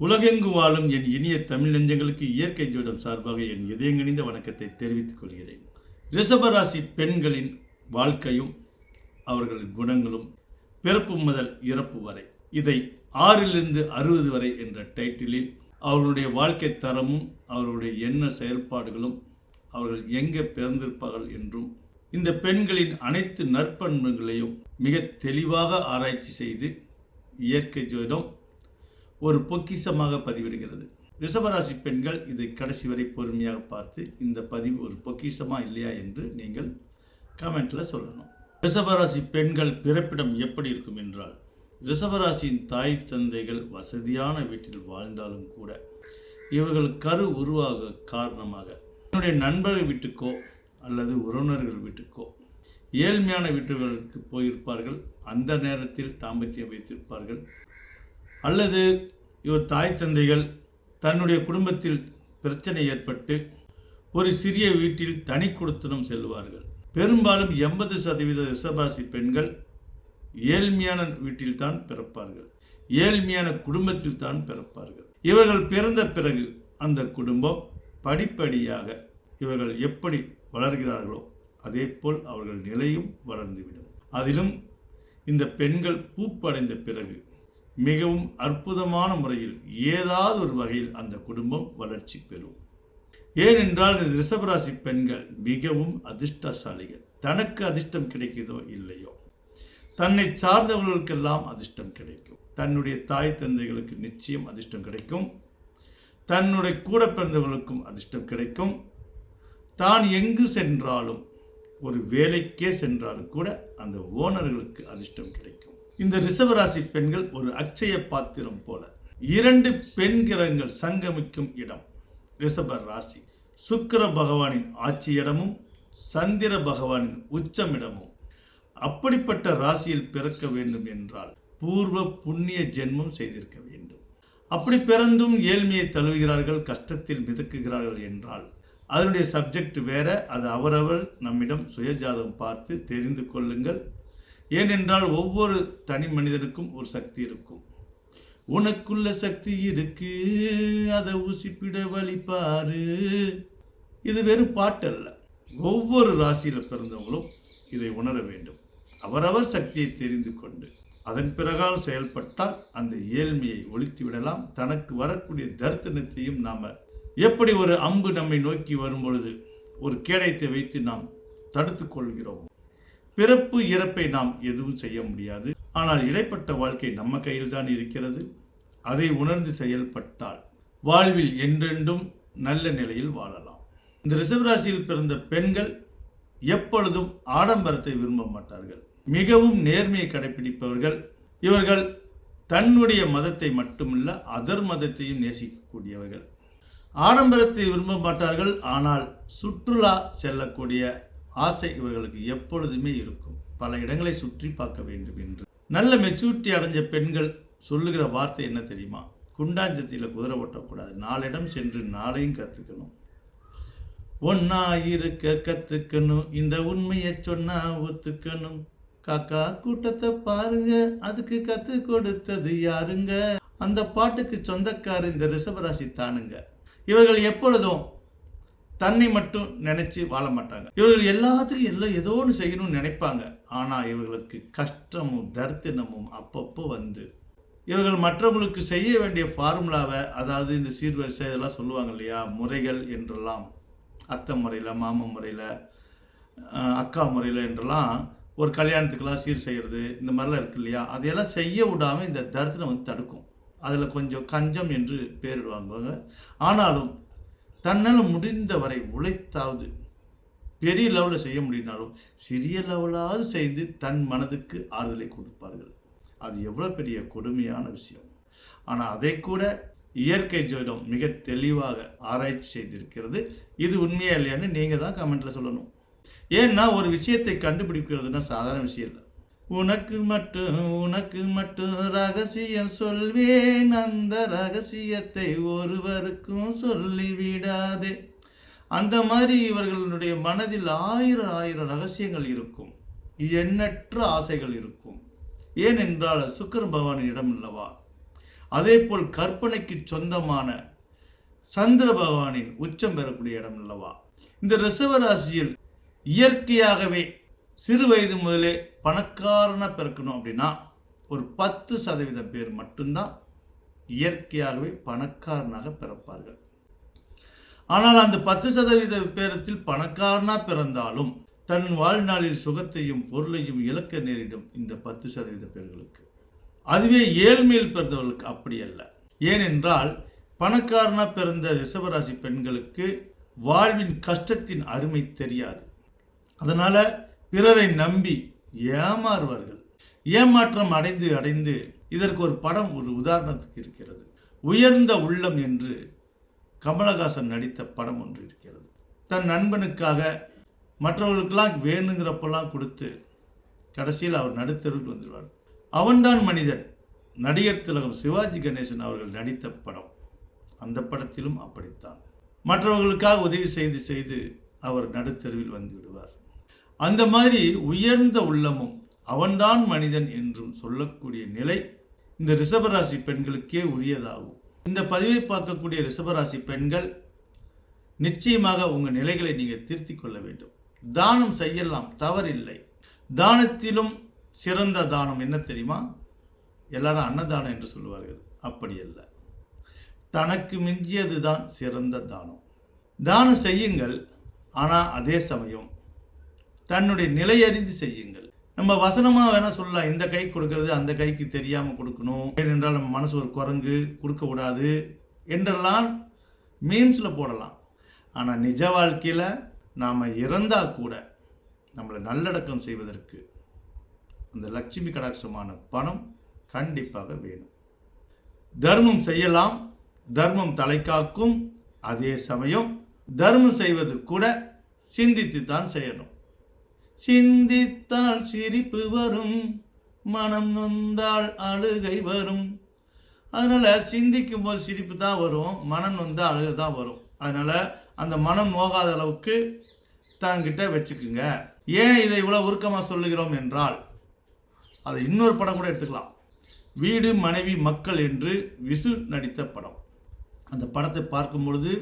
உலகெங்கு வாழும் என் இனிய தமிழ் நெஞ்சங்களுக்கு இயற்கை ஜோதிடம் சார்பாக என் இதயங்கணிந்த வணக்கத்தை தெரிவித்துக் கொள்கிறேன். ரிஷபராசி பெண்களின் வாழ்க்கையும் அவர்களின் குணங்களும் பிறப்பு முதல் இறப்பு வரை, இதை 6லிருந்து 60 வரை என்ற டைட்டிலில் அவர்களுடைய வாழ்க்கை தரமும் அவர்களுடைய எண்ண செயல்பாடுகளும் அவர்கள் எங்கே பிறந்திருப்பார்கள் என்றும் இந்த பெண்களின் அனைத்து நற்பண்புகளையும் மிக தெளிவாக ஆராய்ச்சி செய்து இயற்கை ஜோதிடம் ஒரு பொக்கிஷமாக பதிவிடுகிறது. ரிஷபராசி பெண்கள் இதை கடைசி வரை பொறுமையாக பார்த்து இந்த பதிவு ஒரு பொக்கிஷமா இல்லையா என்று நீங்கள் கமெண்ட்ல சொல்லணும். ரிஷபராசி பெண்கள் பிறப்பிடம் எப்படி இருக்கும் என்றால், ரிஷபராசியின் தாய் தந்தைகள் வசதியான வீட்டில் வாழ்ந்தாலும் கூட இவர்கள் கரு உருவாக காரணமாக என்னுடைய நண்பர்கள் வீட்டுக்கோ அல்லது உறவினர்கள் வீட்டுக்கோ ஏழ்மையான வீட்டுகளுக்கு போயிருப்பார்கள். அந்த நேரத்தில் தாம்பத்தியம் வைத்திருப்பார்கள். அல்லது இவர் தாய் தந்தைகள் தன்னுடைய குடும்பத்தில் பிரச்சனை ஏற்பட்டு ஒரு சிறிய வீட்டில் தனி குடித்தனம் செல்வார்கள். பெரும்பாலும் 80% ரிஷபராசி பெண்கள் ஏழ்மையான வீட்டில் தான் பிறப்பார்கள், ஏழ்மையான குடும்பத்தில் தான் பிறப்பார்கள். இவர்கள் பிறந்த பிறகு அந்த குடும்பம் படிப்படியாக இவர்கள் எப்படி வளர்கிறார்களோ அதே போல் அவர்கள் நிலையும் வளர்ந்துவிடும். அதிலும் இந்த பெண்கள் பூப்படைந்த பிறகு மிகவும் அற்புதமான முறையில் ஏதாவது ஒரு வகையில் அந்த குடும்பம் வளர்ச்சி பெறும். ஏனென்றால் இந்த ரிஷபராசி பெண்கள் மிகவும் அதிர்ஷ்டசாலிகள். தனக்கு அதிர்ஷ்டம் கிடைக்கிறதோ இல்லையோ, தன்னை சார்ந்தவர்களுக்கெல்லாம் அதிர்ஷ்டம் கிடைக்கும். தன்னுடைய தாய் தந்தைகளுக்கு நிச்சயம் அதிர்ஷ்டம் கிடைக்கும். தன்னுடைய கூட பிறந்தவர்களுக்கும் அதிர்ஷ்டம் கிடைக்கும். தான் எங்கு சென்றாலும், ஒரு வேலைக்கே சென்றாலும் கூட அந்த ஓனர்களுக்கு அதிர்ஷ்டம் கிடைக்கும். இந்த ரிஷபராசி பெண்கள் ஒரு அட்சய பாத்திரம் போல. 2 பெண் கிரகங்கள் சங்கமிக்கும் இடம் ரிஷப ராசி. சுக்கிர பகவானின் ஆட்சி இடமும் சந்திர பகவானின் உச்சமிடமும். அப்படிப்பட்ட ராசியில் பிறக்க வேண்டும் என்றால் பூர்வ புண்ணிய ஜென்மம் செய்திருக்க வேண்டும். அப்படி பிறந்தும் ஏழ்மையை தழுவுகிறார்கள், கஷ்டத்தில் மிதக்குகிறார்கள் என்றால் அதனுடைய சப்ஜெக்ட் வேற. அது அவரவர் நம்மிடம் சுயஜாதகம் பார்த்து தெரிந்து கொள்ளுங்கள். ஏனென்றால் ஒவ்வொரு தனி மனிதனுக்கும் ஒரு சக்தி இருக்கும். உனக்குள்ள சக்தி இருக்கு, அதை ஊசிப்பிட வழிபாரு. இது வெறும் பாட்டு அல்ல. ஒவ்வொரு ராசியில் பிறந்தவங்களும் இதை உணர வேண்டும். அவரவர் சக்தியை தெரிந்து கொண்டு அதன் பிறகால் செயல்பட்டால் அந்த ஏழ்மையை ஒழித்து விடலாம். தனக்கு வரக்கூடிய தரித்திரத்தையும் நாம எப்படி ஒரு அம்பு நம்மை நோக்கி வரும் பொழுது ஒரு கேடயத்தை வைத்து நாம் தடுத்து கொள்கிறோம். பிறப்பு இறப்பை நாம் எதுவும் செய்ய முடியாது. ஆனால் இடைப்பட்ட வாழ்க்கை நம்ம கையில் தான் இருக்கிறது. அதை உணர்ந்து செயல்பட்டால் வாழ்வில் என்றென்றும் நல்ல நிலையில் வாழலாம். இந்த ரிஷபராசியில் பிறந்த பெண்கள் எப்பொழுதும் ஆடம்பரத்தை விரும்ப மாட்டார்கள். மிகவும் நேர்மையை கடைபிடிப்பவர்கள். இவர்கள் தன்னுடைய மதத்தை மட்டுமல்ல அதர் மதத்தையும் நேசிக்கக்கூடியவர்கள். ஆடம்பரத்தை விரும்ப மாட்டார்கள். ஆனால் சுற்றுலா செல்லக்கூடிய ஆசை இவர்களுக்கு எப்பொழுதுமே இருக்கும். பல இடங்களை சுற்றி பார்க்க வேண்டும் என்று. நல்ல மெச்சூரிட்டி அடைஞ்ச பெண்கள் சொல்லுகிற வார்த்தை என்ன தெரியுமா? குண்டாஞ்சத்தியில் குதிரை ஓட்டக்கூடாது, 4 இடம் சென்று 4ஐயும் கற்றுக்கணும், ஒன்னா இருக்க கற்றுக்கணும், இந்த உண்மையை சொன்னா ஒத்துக்கணும், காக்கா கூட்டத்தை பாருங்க, அதுக்கு கத்து கொடுத்தது யாருங்க, அந்த பாட்டுக்கு சொந்தக்காரர் இந்த ரிஷபராசி தானுங்க. இவர்கள் எப்பொழுதும் தன்னை மட்டும் நினைச்சு வாழ மாட்டாங்க. இவர்கள் எல்லாத்துக்கும் ஏதோ ஒன்று செய்யணும்னு நினைப்பாங்க. ஆனால் இவர்களுக்கு கஷ்டமும் தரித்திரமும் அப்பப்போ வந்து இவர்கள் மற்றவங்களுக்கு செய்ய வேண்டிய ஃபார்முலாவை, அதாவது இந்த சீர்வரிசை இதெல்லாம் சொல்லுவாங்க இல்லையா, முறைகள் என்றெல்லாம், அத்தை முறையில், மாமன் முறையில், அக்கா முறையில் என்றெல்லாம் ஒரு கல்யாணத்துக்கெல்லாம் சீர் செய்கிறது, இந்த மாதிரிலாம் இருக்கு இல்லையா, அதையெல்லாம் செய்ய விடாமல் இந்த தரித்திரம் வந்து தடுக்கும். அதில் கொஞ்சம் கஞ்சம் என்று பேரிடுவாங்க. ஆனாலும் தன்னால் முடிந்தவரை உழைத்தாவது, பெரிய லெவலில் செய்ய முடியினாலும் சிறிய லெவலாவது செய்து தன் மனதுக்கு ஆறுதலை கொடுப்பார்கள். அது எவ்வளோ பெரிய கொடுமையான விஷயம். ஆனால் அதை கூட இயற்கை ஜோதிடம் மிக தெளிவாக ஆராய்ச்சி செய்திருக்கிறது. இது உண்மையா இல்லையான்னு நீங்கள் தான் கமெண்ட்டில் சொல்லணும். ஏன்னா ஒரு விஷயத்தை கண்டுபிடிக்கிறதுனா சாதாரண விஷயம் இல்லை. உனக்கு மட்டும் ரகசியம் சொல்வேன், அந்த ரகசியத்தை ஒருவருக்கும் சொல்லிவிடாதே. அந்த மாதிரி இவர்களுடைய மனதில் 1000 ரகசியங்கள் இருக்கும், எண்ணற்ற ஆசைகள் இருக்கும். ஏனென்றால் சுக்கிர பகவானின் இடம் அல்லவா. அதே போல் கற்பனைக்கு சொந்தமான சந்திர பகவானின் உச்சம் பெறக்கூடிய இடம் அல்லவா. இந்த ரிஷப ராசியில் இயற்கையாகவே சிறு வயது முதலே பணக்காரனா பிறக்கணும் அப்படின்னா ஒரு 10% பேர் மட்டும்தான் இயற்கையாகவே பணக்காரனாக பிறப்பார்கள். ஆனால் அந்த 10% பேரத்தில் பணக்காரனா பிறந்தாலும் தன் வாழ்நாளில் சுகத்தையும் பொருளையும் இழக்க நேரிடும் இந்த 10% பேர்களுக்கு. அதுவே ஏழ்மையில் பிறந்தவர்களுக்கு அப்படி அல்ல. ஏனென்றால் பணக்காரனா பிறந்த ரிஷபராசி பெண்களுக்கு வாழ்வின் கஷ்டத்தின் அருமை தெரியாது. அதனால பிறரை நம்பி ஏமாறுவார்கள். ஏமாற்றம் அடைந்து அடைந்து இதற்கு ஒரு படம் ஒரு உதாரணத்துக்கு இருக்கிறது. உயர்ந்த உள்ளம் என்று கமலஹாசன் நடித்த படம் ஒன்று இருக்கிறது. தன் நண்பனுக்காக மற்றவர்களுக்கெல்லாம் வேணுங்கிறப்பெல்லாம் கொடுத்து கடைசியில் அவர் நடுத்தருவுக்கு வந்துடுவார். அவன்தான் மனிதன். நடிகர் திலகம் சிவாஜி கணேசன் அவர்கள் நடித்த படம். அந்த படத்திலும் அப்படித்தான். மற்றவர்களுக்காக உதவி செய்து செய்து அவர் நடுத்தருவில் வந்து விடுவார். அந்த மாதிரி உயர்ந்த உள்ளமும் அவன்தான் மனிதன் என்றும் சொல்லக்கூடிய நிலை இந்த ரிஷபராசி பெண்களுக்கே உரியதாகும். இந்த பதிவை பார்க்கக்கூடிய ரிஷபராசி பெண்கள் நிச்சயமாக உங்கள் நிலைகளை நீங்கள் திருத்திக் கொள்ள வேண்டும். தானம் செய்யலாம், தவறில்லை. தானத்திலும் சிறந்த தானம் என்ன தெரியுமா? எல்லாரும் அன்னதானம் என்று சொல்லுவார்கள். அப்படி அல்ல, தனக்கு மிஞ்சியது தான் சிறந்த தானம். தானம் செய்யுங்கள், ஆனால் அதே சமயம் தன்னுடைய நிலையறிந்து செய்யுங்கள். நம்ம வசனமா வேணா சொல்லலாம், இந்த கை கொடுக்கறது அந்த கைக்கு தெரியாம கொடுக்கணும், ஏனென்றால் நம்ம மனசு ஒரு குரங்கு, கொடுக்க கூடாது என்றெல்லாம் மீம்ஸ்ல போடலாம். ஆனால் நிஜ வாழ்க்கையில் நாம் இறந்தா கூட நம்மளை நல்லடக்கம் செய்வதற்கு அந்த லட்சுமி கடாட்சமான பணம் கண்டிப்பாக வேணும். தர்மம் செய்யலாம், தர்மம் தலை காக்கும். அதே சமயம் தர்மம் செய்வது கூட சிந்தித்து தான் செய்யணும். சிந்தித்தால் சிரிப்பு வரும், மனம் நொந்தால் அழுகை வரும். அதனால சிந்திக்கும் போது சிரிப்பு தான் வரும், மனம் நொந்தா அழுகை தான் வரும். அதனால அந்த மனம் நோகாத அளவுக்கு தன்கிட்ட வச்சுக்குங்க. ஏன் இதை இவ்வளவு உருக்கமாக சொல்லுகிறோம் என்றால், அதை இன்னொரு படம் கூட எடுத்துக்கலாம். வீடு மனைவி மக்கள் என்று விசு நடித்த படம். அந்த படத்தை பார்க்கும் பொழுது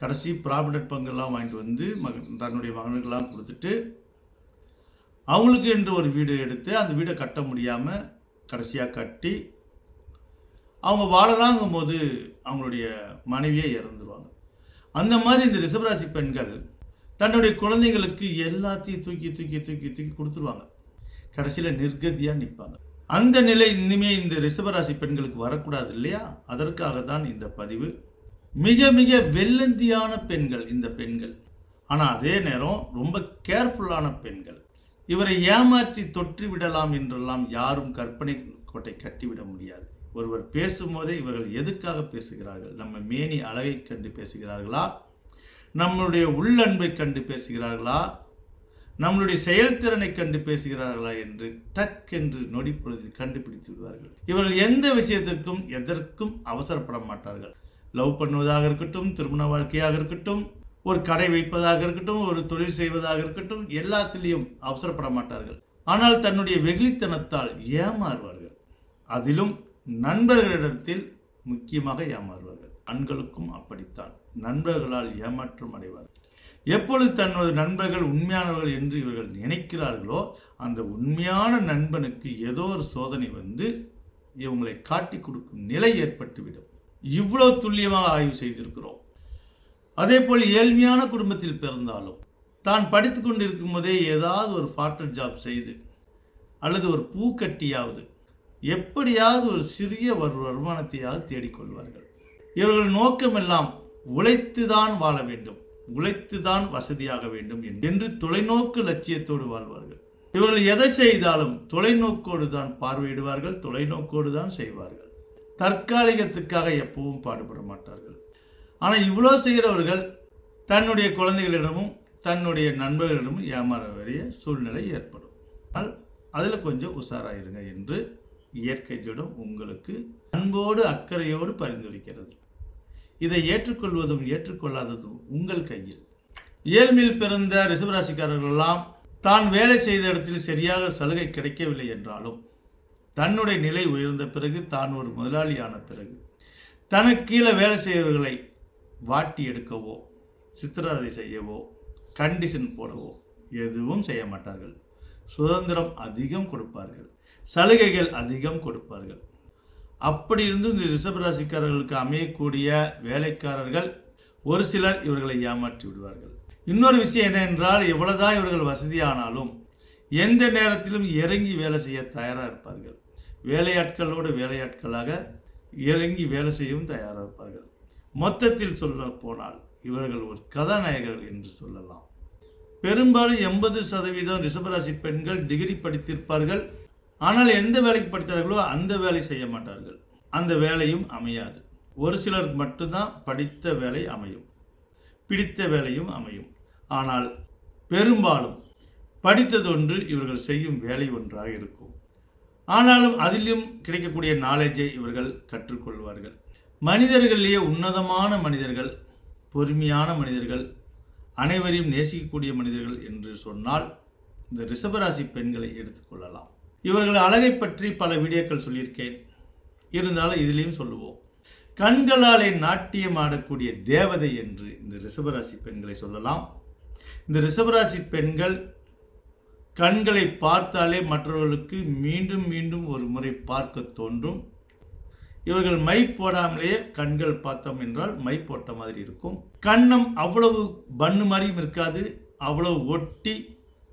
கடைசி ப்ராவிடன்ட் பங்கெல்லாம் வாங்கிட்டு வந்து தன்னுடைய மகனுக்கெல்லாம் கொடுத்துட்டு அவங்களுக்கு என்று ஒரு வீடு எடுத்து அந்த வீடை கட்ட முடியாமல் கடைசியாக கட்டி அவங்க வாழலாங்கும் போது அவங்களுடைய மனைவியே இறந்துருவாங்க. அந்த மாதிரி இந்த ரிஷபராசி பெண்கள் தன்னுடைய குழந்தைகளுக்கு எல்லாத்தையும் தூக்கி தூக்கி தூக்கி தூக்கி கொடுத்துருவாங்க. கடைசியில் நிர்கதியாக நிற்பாங்க. அந்த நிலை இனிமே இந்த ரிஷபராசி பெண்களுக்கு வரக்கூடாது இல்லையா? அதற்காக தான் இந்த பதிவு. மிக மிக வெள்ளந்தியான பெண்கள் இந்த பெண்கள். ஆனால் அதே நேரம் ரொம்ப கேர்ஃபுல்லான பெண்கள். இவரை ஏமாற்றி தொற்றி விடலாம் என்றெல்லாம் யாரும் கற்பனை கோட்டை கட்டிவிட முடியாது. ஒருவர் பேசும்போதே இவர்கள் எதுக்காக பேசுகிறார்கள்? நம்ம மேனி அழகை கண்டு பேசுகிறார்களா? நம்மளுடைய உள்ளன்பை கண்டு பேசுகிறார்களா? நம்மளுடைய செயல்திறனை கண்டு பேசுகிறார்களா என்று டக் என்று நொடி பொழுதில் கண்டுபிடித்து விடுவார்கள். இவர்கள் எந்த விஷயத்திற்கும் எதற்கும் அவசரப்பட மாட்டார்கள். லவ் பண்ணுவதாக இருக்கட்டும், திருமண வாழ்க்கையாக இருக்கட்டும், ஒரு கடை வைப்பதாக இருக்கட்டும், ஒரு தொழில் செய்வதாக இருக்கட்டும், எல்லாத்திலையும் அவசரப்பட மாட்டார்கள். ஆனால் தன்னுடைய வெகுளித்தனத்தால் ஏமாறுவார்கள். அதிலும் நண்பர்களிடத்தில் முக்கியமாக ஏமாறுவார்கள். ஆண்களுக்கும் அப்படித்தான், நண்பர்களால் ஏமாற்றம் அடைவார்கள். எப்பொழுது தன்னோட நண்பர்கள் உண்மையானவர்கள் என்று இவர்கள் நினைக்கிறார்களோ அந்த உண்மையான நண்பனுக்கு ஏதோ ஒரு சோதனை வந்து இவங்களை காட்டி கொடுக்கும் நிலை ஏற்பட்டுவிடும். இவ்வளவு துல்லியமாக ஆய்வு செய்திருக்கிறோம். அதே போல் ஏழ்மையான குடும்பத்தில் பிறந்தாலும் தான் படித்து கொண்டிருக்கும் போதே ஏதாவது ஒரு பார்ட் ஜாப் செய்து அல்லது ஒரு பூக்கட்டியாவது எப்படியாவது ஒரு சிறிய வருமானத்தையாவது தேடிக்கொள்வார்கள். இவர்கள் நோக்கமெல்லாம் உழைத்துதான் வாழ வேண்டும், உழைத்துதான் வசதியாக வேண்டும் என்று தொலைநோக்கு லட்சியத்தோடு வாழ்வார்கள். இவர்கள் எதை செய்தாலும் தொலைநோக்கோடு தான் பார்வையிடுவார்கள், தொலைநோக்கோடு தான் செய்வார்கள். தற்காலிகத்துக்காக எப்பவும் பாடுபட மாட்டார்கள். ஆனால் இவ்வளோ செய்கிறவர்கள் தன்னுடைய குழந்தைகளிடமும் தன்னுடைய நண்பர்களிடமும் ஏமாற வேண்டிய சூழ்நிலை ஏற்படும். ஆனால் அதில் கொஞ்சம் உஷாராயிருங்க என்று இயற்கை ஜோடம் உங்களுக்கு அன்போடு அக்கறையோடு பரிந்துரைக்கிறது. இதை ஏற்றுக்கொள்வதும் ஏற்றுக்கொள்ளாததும் உங்கள் கையில். ஏழ்மையில் பிறந்த ரிஷபராசிக்காரர்களெல்லாம் தான் வேலை செய்த இடத்தில் சரியாக சலுகை கிடைக்கவில்லை என்றாலும் தன்னுடைய நிலை உயர்ந்த பிறகு, தான் ஒரு முதலாளியான பிறகு, தனக்கு கீழே வேலை செய்பவர்களை வாட்டி எடுக்கவோ, சித்திரவதை செய்யவோ, கண்டிஷன் போடவோ எதுவும் செய்ய மாட்டார்கள். சுதந்திரம் அதிகம் கொடுப்பார்கள், சலுகைகள் அதிகம் கொடுப்பார்கள். அப்படி இருந்து இந்த ரிஷபராசிக்காரர்களுக்கு அமையக்கூடிய வேலைக்காரர்கள் ஒரு சிலர் இவர்களை ஏமாற்றி விடுவார்கள். இன்னொரு விஷயம் என்னவென்றால், எவ்வளவுதான் இவர்கள் வசதியானாலும் எந்த நேரத்திலும் இறங்கி வேலை செய்ய தயாராக இருப்பார்கள். வேலையாட்களோடு வேலையாட்களாக இறங்கி வேலை செய்யவும் தயாராக இருப்பார்கள். மொத்தத்தில் சொல்ல போனால் இவர்கள் ஒரு கதாநாயகர்கள் என்று சொல்லலாம். பெரும்பாலும் 80% ரிஷபராசி பெண்கள் டிகிரி படித்திருப்பார்கள். ஆனால் எந்த வேலைக்கு படித்தார்களோ அந்த வேலை செய்ய மாட்டார்கள். அந்த வேலையும் அமையாது. ஒரு சிலருக்கு மட்டும்தான் படித்த வேலை அமையும், பிடித்த வேலையும் அமையும். ஆனால் பெரும்பாலும் படித்தது ஒன்று, இவர்கள் செய்யும் வேலை ஒன்றாக இருக்கும். ஆனாலும் அதிலும் கிடைக்கக்கூடிய நாலேஜை இவர்கள் கற்றுக்கொள்வார்கள். மனிதர்களிலேயே உன்னதமான மனிதர்கள், பொறுமையான மனிதர்கள், அனைவரையும் நேசிக்கக்கூடிய மனிதர்கள் என்று சொன்னால் இந்த ரிஷபராசி பெண்களை எடுத்துக்கொள்ளலாம். இவர்கள் அழகை பற்றி பல வீடியோக்கள் சொல்லியிருக்கேன். இருந்தாலும் இதிலையும் சொல்லுவோம். கண்களாலே நாட்டியம் ஆடக்கூடிய தேவதை என்று இந்த ரிஷபராசி பெண்களை சொல்லலாம். இந்த ரிஷபராசி பெண்கள் கண்களை பார்த்தாலே மற்றவர்களுக்கு மீண்டும் மீண்டும் ஒரு முறை பார்க்க தோன்றும். இவர்கள் மை போடாமலேயே கண்கள் பார்த்தோம் என்றால் மை போட்ட மாதிரி இருக்கும். கண்ணம் அவ்வளவு பண்ணு மாதிரியும் இருக்காது, அவ்வளவு ஒட்டி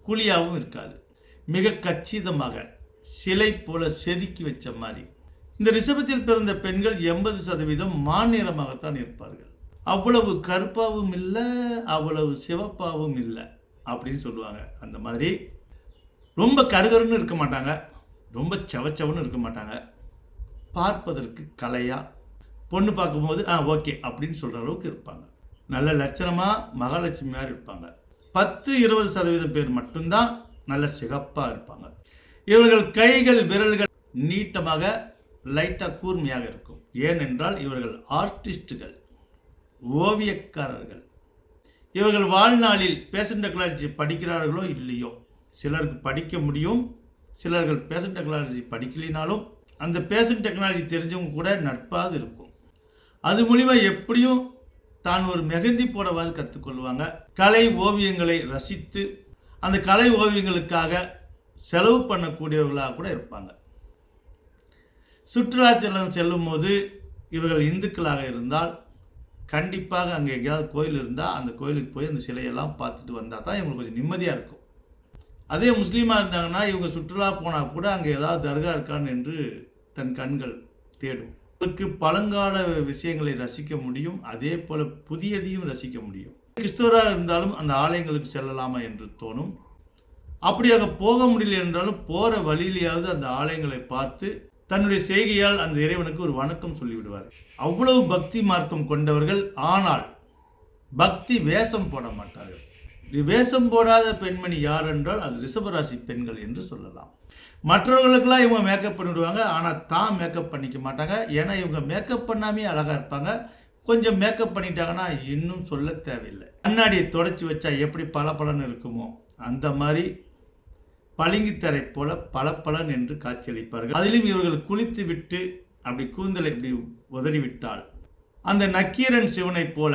குழியாகவும் இருக்காது. மிக கச்சிதமாக சிலை போல செதுக்கி வச்ச மாதிரி. இந்த ரிஷபத்தில் பிறந்த பெண்கள் 80% மாநிறமாகத்தான் இருப்பார்கள். அவ்வளவு கருப்பாகவும் இல்லை, அவ்வளவு சிவப்பாகவும் இல்லை அப்படின்னு சொல்லுவாங்க. அந்த மாதிரி ரொம்ப கருகருன்னு இருக்க மாட்டாங்க, ரொம்ப செவச்சவன்னு இருக்க மாட்டாங்க. பார்ப்பதற்கு கலையாக பொண்ணு பார்க்கும்போது ஓகே அப்படின்னு சொல்கிற அளவுக்கு இருப்பாங்க. நல்ல லட்சணமாக மகாலட்சுமி மாதிரி இருப்பாங்க. 10-20% பேர் மட்டும்தான் நல்ல சிகப்பாக இருப்பாங்க. இவர்கள் கைகள் விரல்கள் நீட்டமாக லைட்டாக கூர்மையாக இருக்கும். ஏனென்றால் இவர்கள் ஆர்டிஸ்டுகள், ஓவியக்காரர்கள். இவர்கள் வாழ்நாளில் பேஷன் டெக்னாலஜி படிக்கிறார்களோ இல்லையோ, சிலருக்கு படிக்க முடியும், சிலர்கள் பேஷன் டெக்னாலஜி படிக்கலினாலும் அந்த பேஷன் டெக்னாலஜி தெரிஞ்சவங்க கூட நட்பாக இருக்கும். அது மூலிமா எப்படியும் தான் ஒரு மெஹந்தி போடவாது கற்றுக்கொள்வாங்க. கலை ஓவியங்களை ரசித்து அந்த கலை ஓவியங்களுக்காக செலவு பண்ணக்கூடியவர்களாக கூட இருப்பாங்க. சுற்றுலா செல்லும் போது இவர்கள் இந்துக்களாக இருந்தால் கண்டிப்பாக அங்கே எங்கேயாவது கோயில் இருந்தால் அந்த கோயிலுக்கு போய் அந்த சிலையெல்லாம் பார்த்துட்டு வந்தால் தான் இவங்களுக்கு கொஞ்சம் நிம்மதியாக இருக்கும். அதே முஸ்லீமாக இருந்தாங்கன்னா இவங்க சுற்றுலா போனால் கூட அங்கே ஏதாவது தர்கா இருக்கான்னு என்று தன் கண்கள் தேடும். அவருக்கு பழங்கால விஷயங்களை ரசிக்க முடியும், அதே போல் புதியதையும் ரசிக்க முடியும். கிறிஸ்தவராக இருந்தாலும் அந்த ஆலயங்களுக்கு செல்லலாமா என்று தோணும். அப்படியாக போக முடியல என்றாலும் போகிற வழியிலேயாவது அந்த ஆலயங்களை பார்த்து தன்னுடைய செய்கையால் அந்த இறைவனுக்கு ஒரு வணக்கம் சொல்லிவிடுவார். அவ்வளவு பக்தி மார்க்கம் கொண்டவர்கள். ஆனால் பக்தி வேஷம் போட மாட்டார்கள். வேஷம் போடாத பெண்மணி யார் என்றால் அது ரிஷபராசி பெண்கள் என்று சொல்லலாம். மற்றவர்களுக்கெல்லாம் இவங்க மேக்கப் பண்ணிவிடுவாங்க, ஆனால் தான் மேக்கப் பண்ணிக்க மாட்டாங்க. ஏன்னா இவங்க மேக்கப் பண்ணாமே அழகாக இருப்பாங்க. கொஞ்சம் மேக்கப் பண்ணிட்டாங்கன்னா இன்னும் சொல்ல தேவையில்லை. கண்ணாடியை தொடச்சி வச்சா எப்படி பளபளன்னு இருக்குமோ அந்த மாதிரி பளிங்குத்தரை போல பளபளன் என்று காட்சியளிப்பார்கள். அதிலும் இவர்கள் குளித்து விட்டு அப்படி கூந்தலை இப்படி உதறிவிட்டால் அந்த நக்கீரன் சிவனை போல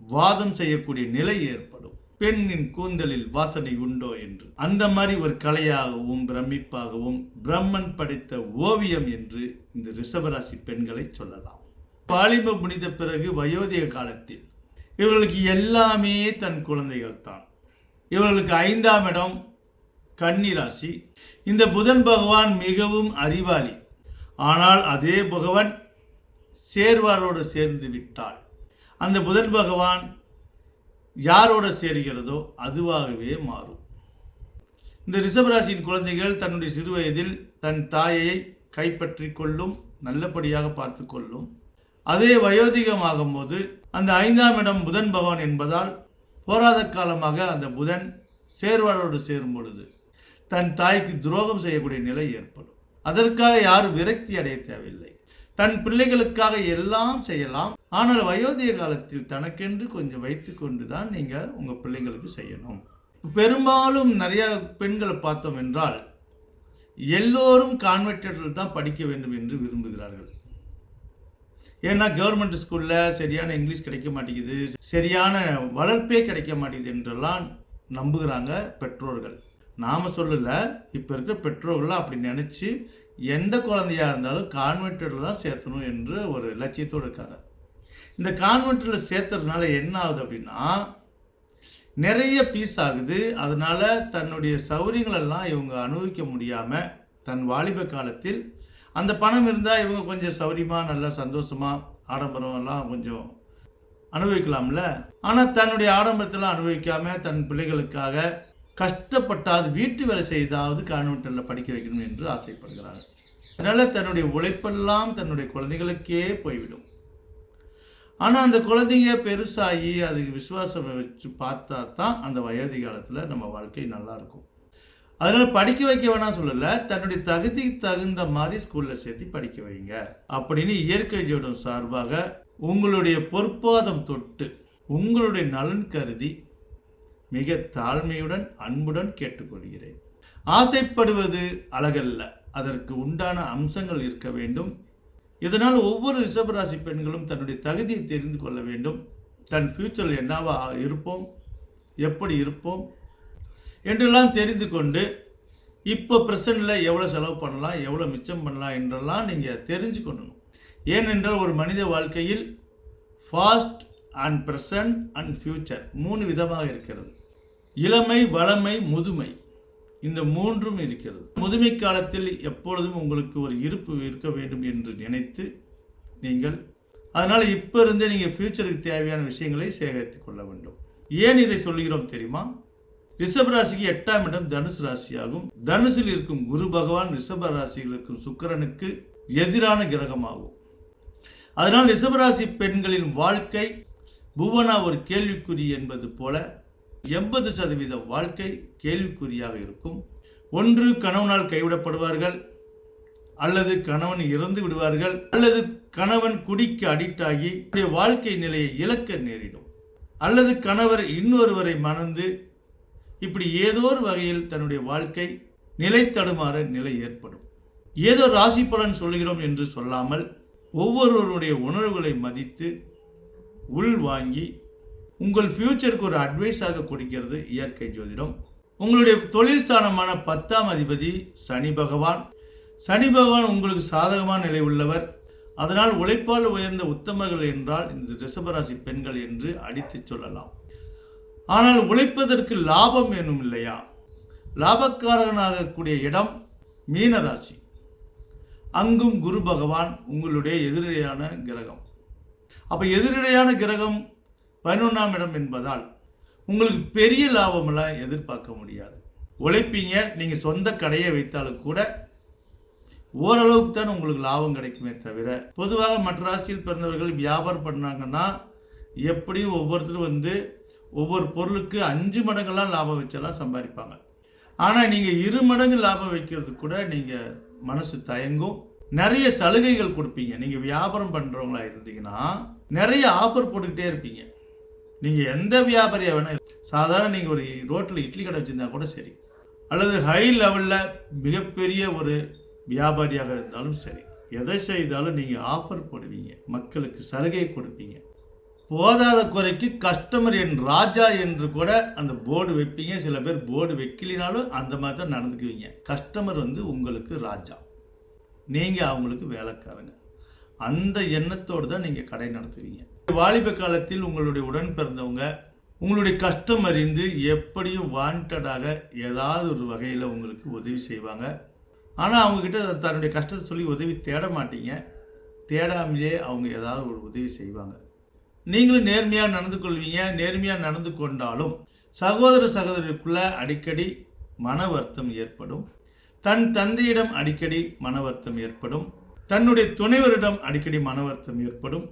வாதம் செய்யக்கூடிய நிலை ஏற்படும். பெண்ணின் கூந்தலில் வாசனை உண்டோ என்று அந்த மாதிரி ஒரு கலையாகவும் பிரமிப்பாகவும் பிரம்மன் படைத்த ஓவியம் என்று இந்த ரிஷபராசி பெண்களை சொல்லலாம். பாலிப முடிந்த பிறகு வயோதிக காலத்தில் இவர்களுக்கு எல்லாமே தன் குழந்தைகள் தான். இவர்களுக்கு 5ஆம் இடம் கன்னிராசி. இந்த புதன் பகவான் மிகவும் அறிவாளி. ஆனால் அதே பகவான் சேர்வாரோடு சேர்ந்து விட்டால் அந்த புதன் பகவான் யாரோட சேர்கிறதோ அதுவாகவே மாறும். இந்த ரிஷபராசியின் குழந்தைகள் தன்னுடைய சிறு வயதில் தன் தாயை கைப்பற்றி கொள்ளும், நல்லபடியாக பார்த்து கொள்ளும். அதே வயோதிகமாகும் போது அந்த 5ஆம் இடம் புதன் பகவான் என்பதால் போராத காலமாக அந்த புதன் சேர்வாரோடு சேரும் பொழுது தன் தாய்க்கு துரோகம் செய்யக்கூடிய நிலை ஏற்படும். அதற்காக யாரும் விரக்தி அடைய தேவையில்லை. தன் பிள்ளைகளுக்காக எல்லாம் செய்யலாம். ஆனால் வயோதிக காலத்தில் தனக்கென்று கொஞ்சம் வைத்து கொண்டு தான் நீங்கள் உங்கள் பிள்ளைங்களுக்கு செய்யணும். பெரும்பாலும் நிறைய பெண்களை பார்த்தோம் என்றால் எல்லோரும் கான்வென்ட்டில் தான் படிக்க வேண்டும் என்று விரும்புகிறார்கள். ஏன்னா கவர்மெண்ட் ஸ்கூலில் சரியான இங்கிலீஷ் கிடைக்க மாட்டேங்குது, சரியான வளர்ப்பே கிடைக்க மாட்டேங்குது என்றெல்லாம் நம்புகிறாங்க பெற்றோர்கள். நாம் சொல்லலை, இப்போ இருக்கிற பெற்றோர்கள்லாம் அப்படி நினச்சி எந்த குழந்தையாக இருந்தாலும் கான்வென்ட்டில் தான் சேர்த்தணும் என்று ஒரு லட்சியத்தோடு இருக்காங்க. இந்த கான்வென்ட்டில் சேர்த்துறதுனால என்ன ஆகுது அப்படின்னா, நிறைய பீஸ் ஆகுது. அதனால் தன்னுடைய சௌகரியங்களெல்லாம் இவங்க அனுபவிக்க முடியாமல் தன் வாலிப காலத்தில் அந்த பணம் இருந்தால் இவங்க கொஞ்சம் சௌகரியமாக நல்லா சந்தோஷமாக ஆடம்பரம் எல்லாம் கொஞ்சம் அனுபவிக்கலாம்ல. ஆனால் தன்னுடைய ஆடம்பரத்தெல்லாம் அனுபவிக்காமல் தன் பிள்ளைகளுக்காக கஷ்டப்பட்டாது வீட்டு வேலை செய்தாவது கான்வென்ட்டில் படிக்க வைக்கணும் என்று ஆசைப்படுகிறாங்க. அதனால் தன்னுடைய உழைப்பெல்லாம் தன்னுடைய குழந்தைகளுக்கே போய்விடும். ஆனால் அந்த குழந்தைங்க பெருசாகி அதுக்கு விசுவாசம் வச்சு பார்த்தா தான் அந்த வயது காலத்தில் நம்ம வாழ்க்கை நல்லாயிருக்கும். அதனால் படிக்க வைக்க வேணாம் சொல்லலை, தன்னுடைய தகுதிக்கு தகுந்த மாதிரி ஸ்கூலில் சேர்த்து படிக்க வைங்க அப்படின்னு இயற்கை ஜோடம் சார்பாக உங்களுடைய பொற்பாதம் தொட்டு உங்களுடைய நலன் கருதி மிக தாழ்மையுடன் அன்புடன் கேட்டுக்கொள்கிறேன். ஆசைப்படுவது அழகல்ல, அதற்கு உண்டான அம்சங்கள் இருக்க வேண்டும். இதனால் ஒவ்வொரு ரிஷபராசி பெண்களும் தன்னுடைய தகுதியை தெரிந்து கொள்ள வேண்டும். தன் ஃபியூச்சரில் என்னவா இருப்போம், எப்படி இருப்போம் என்றெல்லாம் தெரிந்து கொண்டு இப்போ ப்ரெசண்டில் எவ்வளோ செலவு பண்ணலாம், எவ்வளோ மிச்சம் பண்ணலாம் என்றெல்லாம் நீங்கள் தெரிஞ்சுக்கொள்ளணும். ஏனென்றால் ஒரு மனித வாழ்க்கையில் fast and present and future 3 விதமாக இருக்கிறது. இளமை, வளமை, முதுமை, இந்த 3ம் இருக்கிறது. முதுமை காலத்தில் எப்பொழுதும் உங்களுக்கு ஒரு இருப்பு இருக்க வேண்டும் என்று நினைத்து நீங்கள் அதனால் இப்போ இருந்தே நீங்கள் ஃபியூச்சருக்கு தேவையான விஷயங்களை சேகரித்து கொள்ள வேண்டும். ஏன் இதை சொல்கிறோம் தெரியுமா? ரிஷபராசிக்கு 8ஆம் இடம் தனுசு ராசியாகும். தனுசில் இருக்கும் குரு பகவான் ரிஷப ராசியில் இருக்கும் சுக்கிரனுக்கு எதிரான கிரகமாகும். அதனால் ரிஷபராசி பெண்களின் வாழ்க்கை புவனா ஒரு கேள்விக்குறி என்பது போல 80% வாழ்க்கை கேள்விக்குறியாக இருக்கும். ஒன்று கணவனால் கைவிடப்படுவார்கள், அல்லது கணவன் இறந்து விடுவார்கள், அல்லது கணவன் குடிக்கு அடிக்ட் ஆகி வாழ்க்கை நிலையை இழக்க நேரிடும், அல்லது கணவர் இன்னொருவரை மணந்து இப்படி ஏதோ ஒரு வகையில் தன்னுடைய வாழ்க்கை நிலை தடுமாற நிலை ஏற்படும். ஏதோ ராசி பலன் சொல்கிறோம் என்று சொல்லாமல் ஒவ்வொருவருடைய உணர்வுகளை மதித்து உள் வாங்கி உங்கள் ஃபியூச்சருக்கு ஒரு அட்வைஸாக கொடுக்கிறது இயற்கை ஜோதிடம். உங்களுடைய தொழில் ஸ்தானமான 10ஆம் அதிபதி சனி பகவான். சனி பகவான் உங்களுக்கு சாதகமான நிலை உள்ளவர். அதனால் உழைப்பால் உயர்ந்த உத்தமர்கள் என்றால் இந்த ரிஷபராசி பெண்கள் என்று அடித்து சொல்லலாம். ஆனால் உழைப்பதற்கு லாபம் வேணும் இல்லையா? லாபக்காரனாக கூடிய இடம் மீனராசி. அங்கும் குரு பகவான் உங்களுடைய எதிரடையான கிரகம். அப்போ எதிரடையான கிரகம் 11ஆம் இடம் என்பதால் உங்களுக்கு பெரிய லாபமெல்லாம் எதிர்பார்க்க முடியாது. உழைப்பீங்க, நீங்கள் சொந்த கடையை வைத்தாலும் கூட ஓரளவுக்கு தான் உங்களுக்கு லாபம் கிடைக்குமே தவிர, பொதுவாக மற்ற ராசியில் பிறந்தவர்கள் வியாபாரம் பண்ணாங்கன்னா எப்படியும் ஒவ்வொருத்தரும் ஒவ்வொரு பொருளுக்கு 5 மடங்கெல்லாம் லாபம் வச்செல்லாம் சம்பாதிப்பாங்க. ஆனால் நீங்கள் 2 மடங்கு லாபம் வைக்கிறதுக்கு கூட நீங்கள் மனசு தயங்கும். நிறைய சலுகைகள் கொடுப்பீங்க. நீங்கள் வியாபாரம் பண்ணுறவங்களா இருந்தீங்கன்னா நிறைய ஆஃபர் போட்டுக்கிட்டே இருப்பீங்க. நீங்கள் எந்த வியாபாரியாக வேணால், சாதாரண நீங்கள் ஒரு ரோட்டில் இட்லி கடை வச்சுருந்தா கூட சரி, அல்லது ஹை லெவலில் மிகப்பெரிய ஒரு வியாபாரியாக இருந்தாலும் சரி, எதை செய்தாலும் நீங்கள் ஆஃபர் போடுவீங்க, மக்களுக்கு சலுகை கொடுப்பீங்க. போதாத குறைக்கு கஸ்டமர் என் ராஜா என்று கூட அந்த போர்டு வைப்பீங்க. சில பேர் போர்டு வைக்கலினாலும் அந்த மாதிரி தான் நடந்துக்குவீங்க. கஸ்டமர் உங்களுக்கு ராஜா, நீங்கள் அவங்களுக்கு வேலைக்காரங்க. அந்த எண்ணத்தோடு தான் நீங்கள் கடை நடத்துவீங்க. வாலிப காலத்தில் உங்களுடைய உடன் பிறந்தவங்க உங்களுடைய கஷ்டம் அறிந்து எப்படியும் வாண்டடாக ஏதாவது ஒரு வகையில் உங்களுக்கு உதவி செய்வாங்க. ஆனால் அவங்கக்கிட்ட தன்னுடைய கஷ்டத்தை சொல்லி உதவி தேட மாட்டீங்க. தேடாமலே அவங்க ஏதாவது ஒரு உதவி செய்வாங்க. நீங்களும் நேர்மையாக நடந்து கொள்வீங்க. நேர்மையாக நடந்து கொண்டாலும் சகோதர சகோதரிக்குள்ள அடிக்கடி மன வருத்தம் ஏற்படும். தன் தந்தையிடம் அடிக்கடி மன வருத்தம் ஏற்படும். தன்னுடைய துணைவரிடம் அடிக்கடி மன வருத்தம் ஏற்படும்.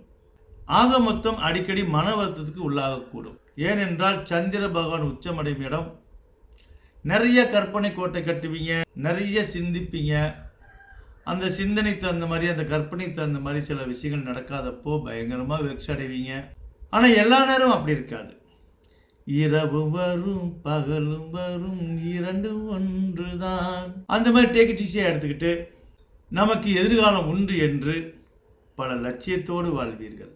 ஆக மொத்தம் அடிக்கடி மன வருத்தத்துக்கு உள்ளாகக்கூடும். ஏனென்றால் சந்திர பகவான் உச்சமடையும் இடம். நிறைய கற்பனை கோட்டை கட்டுவீங்க, நிறைய சிந்திப்பீங்க. அந்த சிந்தனைக்கு தகுந்த மாதிரி, அந்த கற்பனைக்கு தகுந்த மாதிரி சில விஷயங்கள் நடக்காதப்போ பயங்கரமாக வெக்ஸ் அடைவீங்க. ஆனால் எல்லா நேரமும் அப்படி இருக்காது. இரவும் வரும் பகலும் வரும் இரண்டும் ஒன்றுதான். அந்த மாதிரி டேக் இட் ஈஸியாக எடுத்துக்கிட்டு நமக்கு எதிர்காலம் உண்டு என்று பல லட்சியத்தோடு வாழ்வீர்கள்.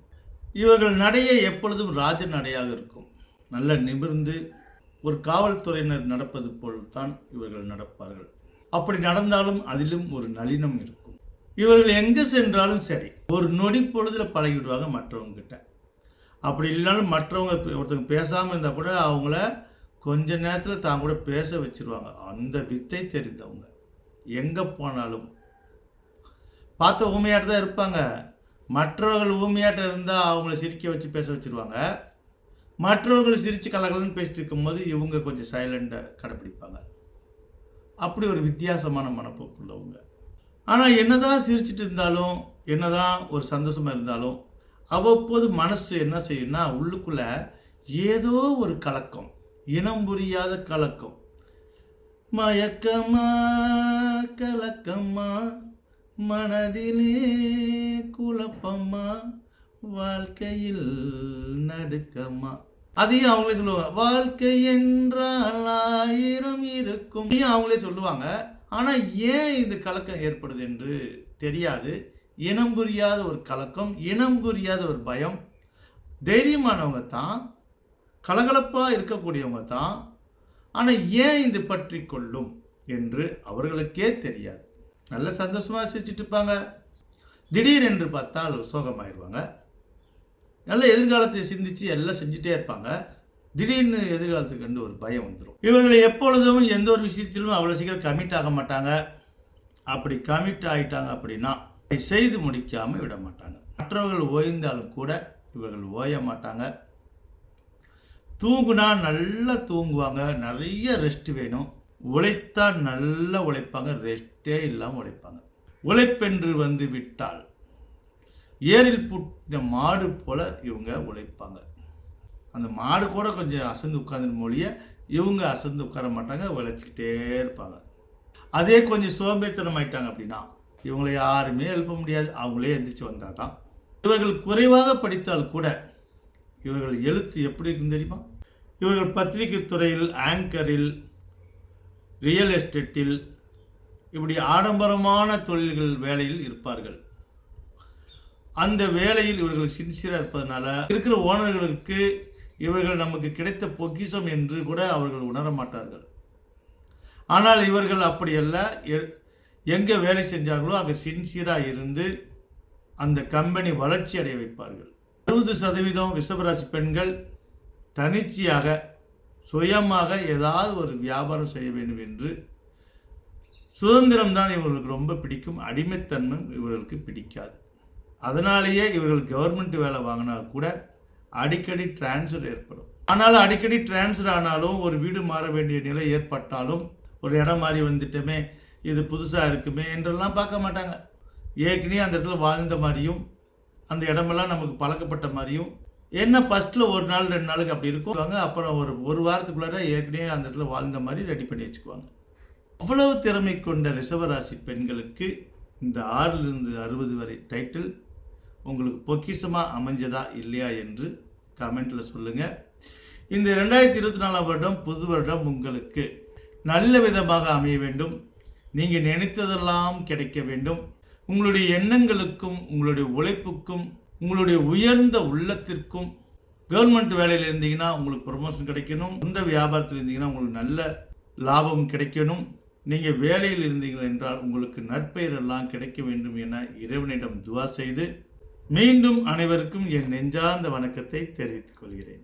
இவர்கள் நடையே எப்பொழுதும் ராஜ நடையாக இருக்கும். நல்ல நிமிர்ந்து ஒரு காவல்துறையினர் நடப்பது போல்தான் இவர்கள் நடப்பார்கள். அப்படி நடந்தாலும் அதிலும் ஒரு நளினம் இருக்கும். இவர்கள் எங்கே சென்றாலும் சரி, ஒரு நொடி பொழுதில் பழகிவிடுவாங்க மற்றவங்க கிட்ட. அப்படி இல்லைனாலும் மற்றவங்க ஒருத்தவங்க பேசாமல் இருந்தால் கூட அவங்கள கொஞ்ச நேரத்தில் தான் கூட பேச வச்சிருவாங்க. அந்த வித்தை தெரிந்தவங்க. எங்கே போனாலும் பார்த்த ஊமையாட்ட தான் இருப்பாங்க. மற்றவர்கள் ஊமையாட்ட இருந்தால் அவங்கள சிரிக்க வச்சு பேச வச்சுருவாங்க. மற்றவர்கள் சிரித்து கலகலன்னு பேசிட்டு இருக்கும்போது இவங்க கொஞ்சம் சைலண்டாக கடைப்பிடிப்பாங்க. அப்படி ஒரு வித்தியாசமான மனப்போக்குள்ளவங்க. ஆனால் என்னதான் சிரிச்சிட்டு இருந்தாலும், என்னதான் ஒரு சந்தோஷமாக இருந்தாலும், அவ்வப்போது மனசு என்ன செய்யும்னா உள்ளுக்குள்ள ஏதோ ஒரு கலக்கம், இனம் புரியாத கலக்கம். மயக்கமா கலக்கமா மனதிலே குழப்பமா வாழ்க்கையில் நடுக்கமா. அதையும் அவங்களே சொல்லுவாங்க. வாழ்க்கை என்றால் 1000 இருக்கும், அவங்களே சொல்லுவாங்க. ஆனால் ஏன் இந்த கலக்கம் ஏற்படுது என்று தெரியாது. இனம் புரியாத ஒரு கலக்கம், இனம் புரியாத ஒரு பயம். தைரியமானவங்க தான், கலகலப்பாக இருக்கக்கூடியவங்க தான். ஆனால் ஏன் இது பற்றி கொள்ளும் என்று அவர்களுக்கே தெரியாது. நல்ல சந்தோஷமாக சிரிச்சிட்டு இருப்பாங்க. திடீர் என்று பார்த்தால் சோகமாயிருவாங்க. நல்ல எதிர்காலத்தை சிந்தித்து எல்லாம் செஞ்சுட்டே இருப்பாங்க. திடீர்னு எதிர்காலத்துக்கு கண்டு ஒரு பயம் வந்துடும். இவர்கள் எப்பொழுதும் எந்த ஒரு விஷயத்திலும் அவ்வளோ சீக்கிரம் கமிட் ஆக மாட்டாங்க. அப்படி கமிட் ஆகிட்டாங்க அப்படின்னா செய்து முடிக்காமல் விட மாட்டாங்க. மற்றவர்கள் ஓய்ந்தாலும் கூட இவர்கள் ஓய மாட்டாங்க. தூங்குனா நல்லா தூங்குவாங்க. நிறைய ரெஸ்ட் வேணும். உழைத்தா நல்லா உழைப்பாங்க. ரெஸ்ட்டே இல்லாமல் உழைப்பாங்க. உழைப்பென்று வந்து விட்டால் ஏரில் பூட்டின மாடு போல இவங்க உழைப்பாங்க. அந்த மாடு கூட கொஞ்சம் அசந்து உட்கார்ந்து மொழிய இவங்க அசந்து உட்கார மாட்டாங்க, உழைச்சிக்கிட்டே இருப்பாங்க. அதே கொஞ்சம் சோம்பேறித்தனம் ஆயிட்டாங்க அப்படின்னா இவங்களை யாருமே எழுப்ப முடியாது. அவங்களே எந்திரிச்சு வந்தால் தான். இவர்கள் குறைவாக படித்தால் கூட இவர்கள் எழுத்து எப்படி இருக்குன்னு தெரியுமா? இவர்கள் பத்திரிகை துறையில், ஆங்கரில், ரியல் எஸ்டேட்டில், இப்படி ஆடம்பரமான தொழில்கள் வேலையில் இருப்பார்கள். அந்த வேலையில் இவர்கள் சின்சியராக இருப்பதனால இருக்கிற ஓனர்களுக்கு இவர்கள் நமக்கு கிடைத்த பொக்கிஷம் என்று கூட அவர்கள் உணர மாட்டார்கள். ஆனால் இவர்கள் அப்படியல்ல. எங்கே வேலை செஞ்சார்களோ அங்கே சின்சியராக இருந்து அந்த கம்பெனி வளர்ச்சி அடைய வைப்பார்கள். 60% ரிஷபராசி பெண்கள் தனிச்சையாக சுயமாக ஏதாவது ஒரு வியாபாரம் செய்ய வேண்டும் என்று சுதந்திரம்தான் இவர்களுக்கு ரொம்ப பிடிக்கும். அடிமைத்தன்மை இவர்களுக்கு பிடிக்காது. அதனாலேயே இவர்கள் கவர்மெண்ட் வேலை வாங்கினால் கூட அடிக்கடி டிரான்ஸ்ஃபர் ஏற்படும். ஆனாலும் அடிக்கடி டிரான்ஸ்ஃபர் ஆனாலும், ஒரு வீடு மாற வேண்டிய நிலை ஏற்பட்டாலும், ஒரு இடம் மாறி வந்துட்டோமே, இது புதுசாக இருக்குமே என்றெல்லாம் பார்க்க மாட்டாங்க. ஏற்கனவே அந்த இடத்துல வாழ்ந்த மாதிரியும், அந்த இடமெல்லாம் நமக்கு பழக்கப்பட்ட மாதிரியும், என்ன ஃபஸ்ட்டில் ஒரு நாள் 2 நாளுக்கு அப்படி இருக்கும். அப்புறம் ஒரு வாரத்துக்குள்ளார ஏற்கனவே அந்த இடத்துல வாழ்ந்த மாதிரி ரெடி பண்ணி வச்சுக்குவாங்க. அவ்வளவு திறமை கொண்ட ரிஷபராசி பெண்களுக்கு இந்த 6லிருந்து 60 வரை டைட்டில் உங்களுக்கு பொக்கிஷமாக அமைஞ்சதா இல்லையா என்று கமெண்ட்டில் சொல்லுங்கள். இந்த 2024 வருடம் புது வருடம் உங்களுக்கு நல்ல விதமாக அமைய வேண்டும். நீங்கள் நினைத்ததெல்லாம் கிடைக்க வேண்டும். உங்களுடைய எண்ணங்களுக்கும், உங்களுடைய உழைப்புக்கும், உங்களுடைய உயர்ந்த உள்ளத்திற்கும், கவர்மெண்ட் வேலையில் இருந்தீங்கன்னா உங்களுக்கு ப்ரொமோஷன் கிடைக்கணும். சொந்த வியாபாரத்தில் இருந்தீங்கன்னா உங்களுக்கு நல்ல லாபம் கிடைக்கணும். நீங்கள் வேலையில் இருந்தீர்கள் என்றால் உங்களுக்கு நற்பெயரெல்லாம் கிடைக்க வேண்டும் என இறைவனிடம் துவா செய்து மீண்டும் அனைவருக்கும் என் நெஞ்சார்ந்த வணக்கத்தை தெரிவித்துக் கொள்கிறேன்.